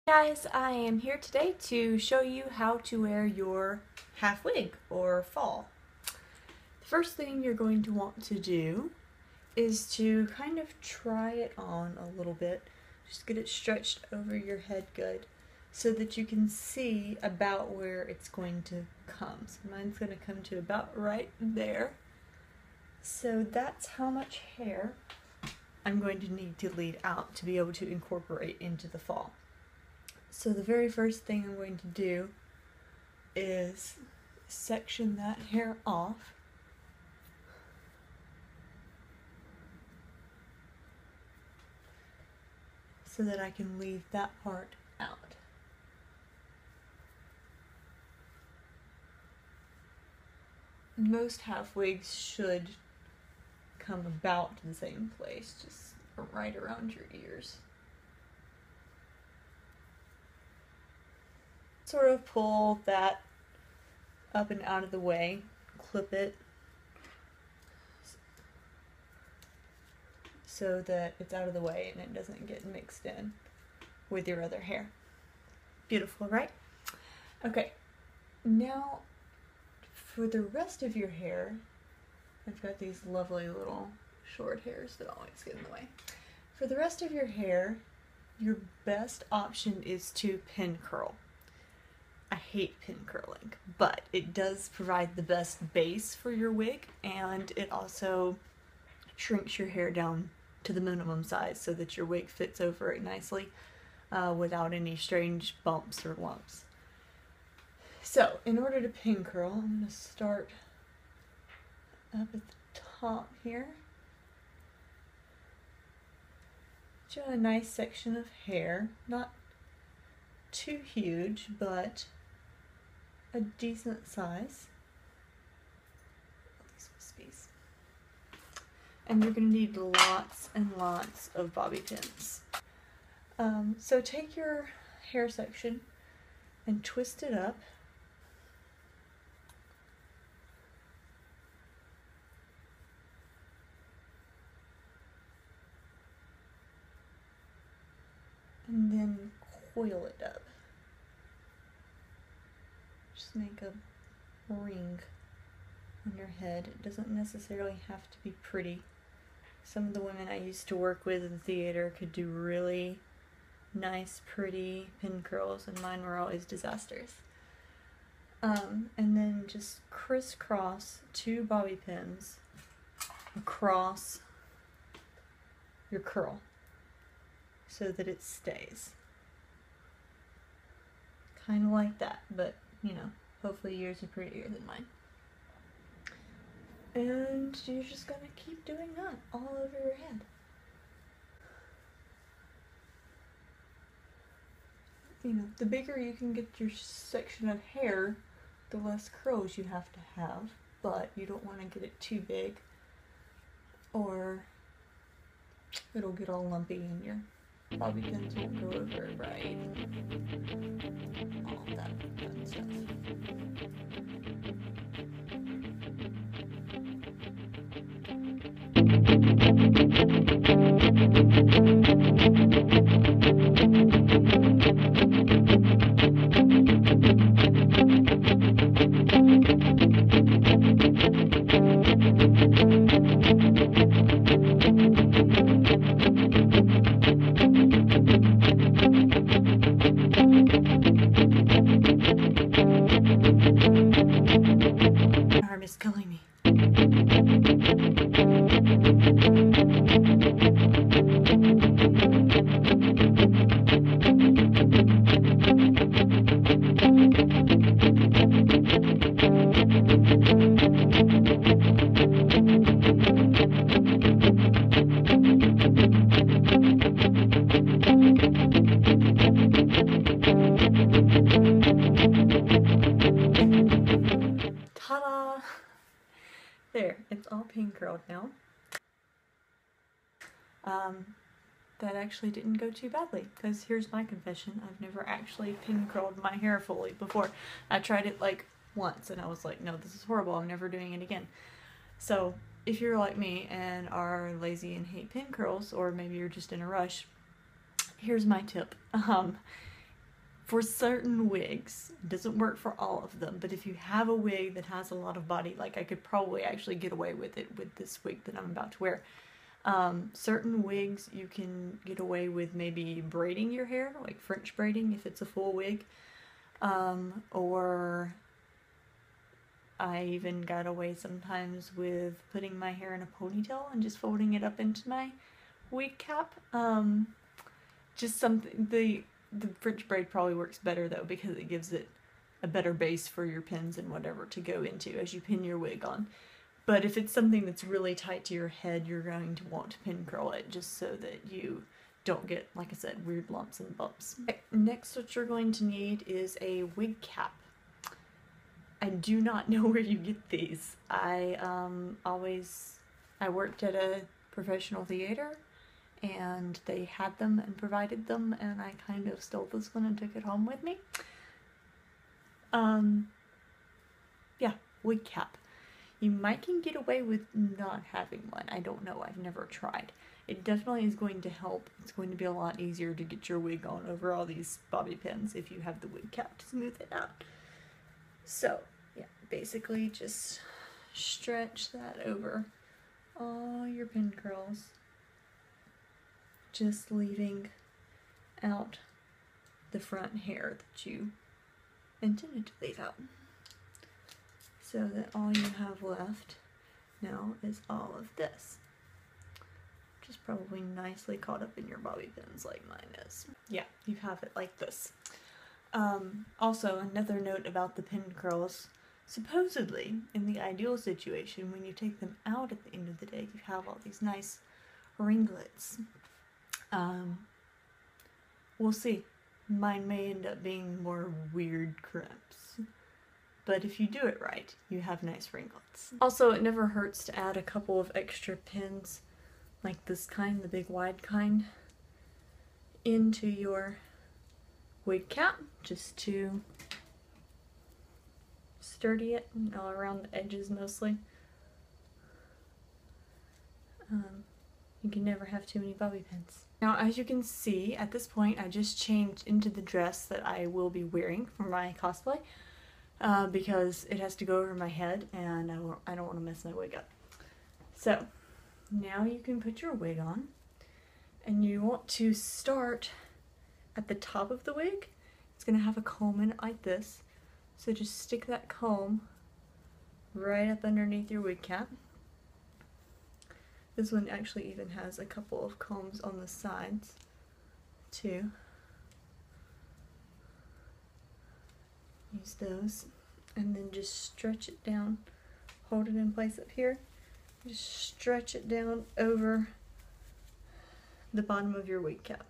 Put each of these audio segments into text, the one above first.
Guys, I am here today to show you how to wear your half wig or fall. The first thing you're going to want to do is to kind of try it on a little bit. Just get it stretched over your head good so that you can see about where it's going to come. So mine's going to come to about right there. So that's how much hair I'm going to need to lead out to be able to incorporate into the fall. So the very first thing I'm going to do is section that hair off. So that I can leave that part out. Most half wigs should come about the same place, just right around your ears. Sort of pull that up and out of the way, clip it so that it's out of the way and it doesn't get mixed in with your other hair. Beautiful, right? Okay, now for the rest of your hair, I've got these lovely little short hairs that always get in the way. For the rest of your hair, your best option is to pin curl. I hate pin curling, but it does provide the best base for your wig, and it also shrinks your hair down to the minimum size so that your wig fits over it nicely without any strange bumps or lumps. So, in order to pin curl, I'm going to start up at the top here. Just a nice section of hair, not too huge, but a decent size. These wispies. And you're going to need lots and lots of bobby pins. So take your hair section and twist it up. And then coil it up. Just make a ring on your head. It doesn't necessarily have to be pretty. Some of the women I used to work with in the theater could do really nice, pretty pin curls, and mine were always disasters. And then just crisscross 2 bobby pins across your curl so that it stays. Kind of like that, but you know, hopefully yours are prettier than mine. And you're just gonna keep doing that all over your head. You know, the bigger you can get your section of hair, the less curls you have to have, but you don't want to get it too big or it'll get all lumpy and your bobby pins won't go over it right. All that fun stuff. My arm is killing me. Ta-da! There, it's all pin curled now. That actually didn't go too badly, because here's my confession. I've never actually pin curled my hair fully before. I tried it like once and I was like, no, this is horrible, I'm never doing it again. So if you're like me and are lazy and hate pin curls, or maybe you're just in a rush, here's my tip. For certain wigs, it doesn't work for all of them, but if you have a wig that has a lot of body, like I could probably actually get away with it with this wig that I'm about to wear. Certain wigs you can get away with maybe braiding your hair, like French braiding if it's a full wig. Or I even got away sometimes with putting my hair in a ponytail and just folding it up into my wig cap. Just something, the French braid probably works better though because it gives it a better base for your pins and whatever to go into as you pin your wig on. But if it's something that's really tight to your head, you're going to want to pin curl it just so that you don't get, like I said, weird lumps and bumps. Okay, next what you're going to need is a wig cap. I do not know where you get these. I worked at a professional theater and they had them and provided them, and I kind of stole this one and took it home with me. Yeah, wig cap. You might can get away with not having one. I don't know, I've never tried. It definitely is going to help. It's going to be a lot easier to get your wig on over all these bobby pins if you have the wig cap to smooth it out. So, yeah, basically just stretch that over all your pin curls, just leaving out the front hair that you intended to leave out. So that all you have left now is all of this, which is probably nicely caught up in your bobby pins like mine is. Yeah, you have it like this. Also, another note about the pin curls. Supposedly, in the ideal situation, when you take them out at the end of the day, you have all these nice ringlets. We'll see. Mine may end up being more weird crimps. But if you do it right, you have nice ringlets. Also, it never hurts to add a couple of extra pins, like this kind, the big wide kind, into your wig cap, just to sturdy it, around the edges mostly. You can never have too many bobby pins. Now, as you can see, at this point, I just changed into the dress that I will be wearing for my cosplay. Because it has to go over my head and I don't want to mess my wig up. So, now you can put your wig on, and you want to start at the top of the wig. It's going to have a comb in it like this, so just stick that comb right up underneath your wig cap. This one actually even has a couple of combs on the sides too. Use those, and then just stretch it down, hold it in place up here, just stretch it down over the bottom of your wig cap.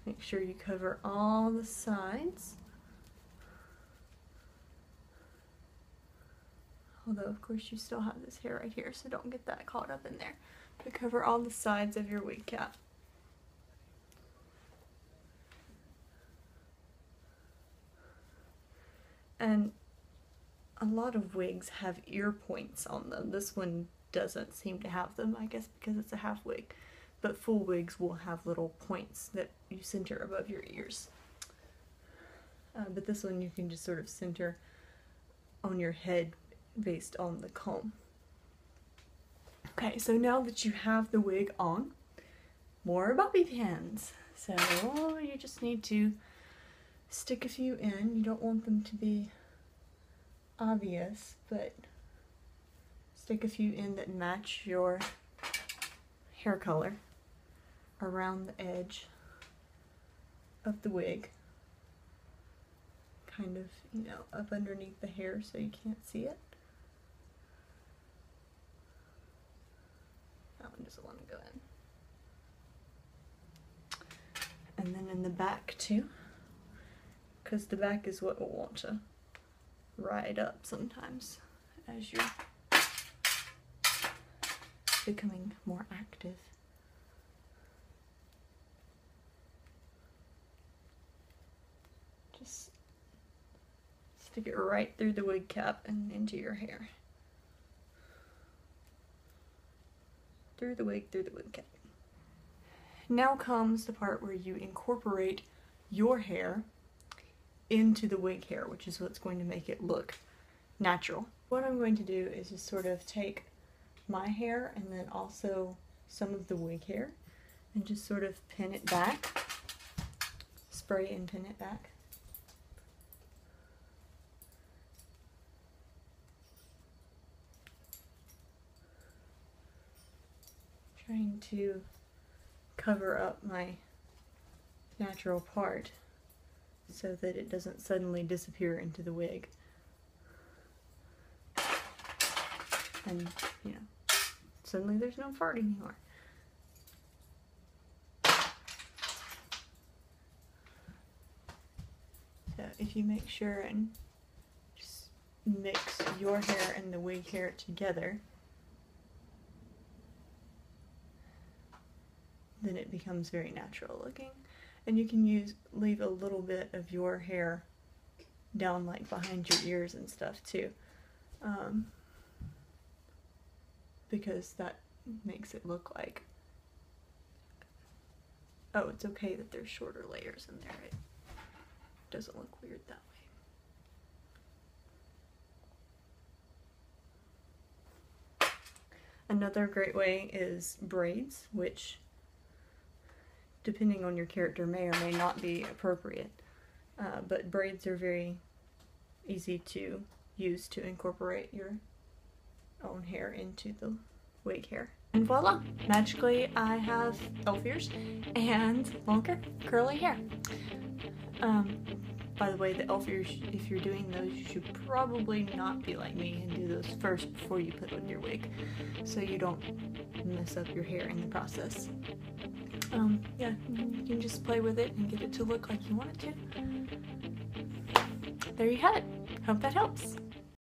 Make sure you cover all the sides, although of course you still have this hair right here, so don't get that caught up in there, but cover all the sides of your wig cap. And a lot of wigs have ear points on them. This one doesn't seem to have them, I guess because it's a half wig. But full wigs will have little points that you center above your ears. But this one you can just sort of center on your head based on the comb. Okay, so now that you have the wig on, more bobby pins. So you just need to stick a few in. You don't want them to be obvious, but stick a few in that match your hair color around the edge of the wig. Kind of, you know, up underneath the hair so you can't see it. That one doesn't want to go in. And then in the back too, because the back is what we'll want to ride up sometimes as you're becoming more active. Just stick it right through the wig cap and into your hair. Through the wig cap. Now comes the part where you incorporate your hair into the wig hair, which is what's going to make it look natural. What I'm going to do is just sort of take my hair and then also some of the wig hair and just sort of pin it back, spray and pin it back. Trying to cover up my natural part so that it doesn't suddenly disappear into the wig. And, you know, suddenly there's no fart anymore. So if you make sure and just mix your hair and the wig hair together, then it becomes very natural looking. And you can leave a little bit of your hair down like behind your ears and stuff too, because that makes it look like, oh, it's okay that there's shorter layers in there. It doesn't look weird that way. Another great way is braids, which, depending on your character, may or may not be appropriate. But braids are very easy to use to incorporate your own hair into the wig hair. And voila! Magically, I have elf ears and longer curly hair. By the way, the elf ears, if you're doing those, you should probably not be like me and do those first before you put on your wig, so you don't mess up your hair in the process. Yeah, you can just play with it and get it to look like you want it to. There you have it. Hope that helps.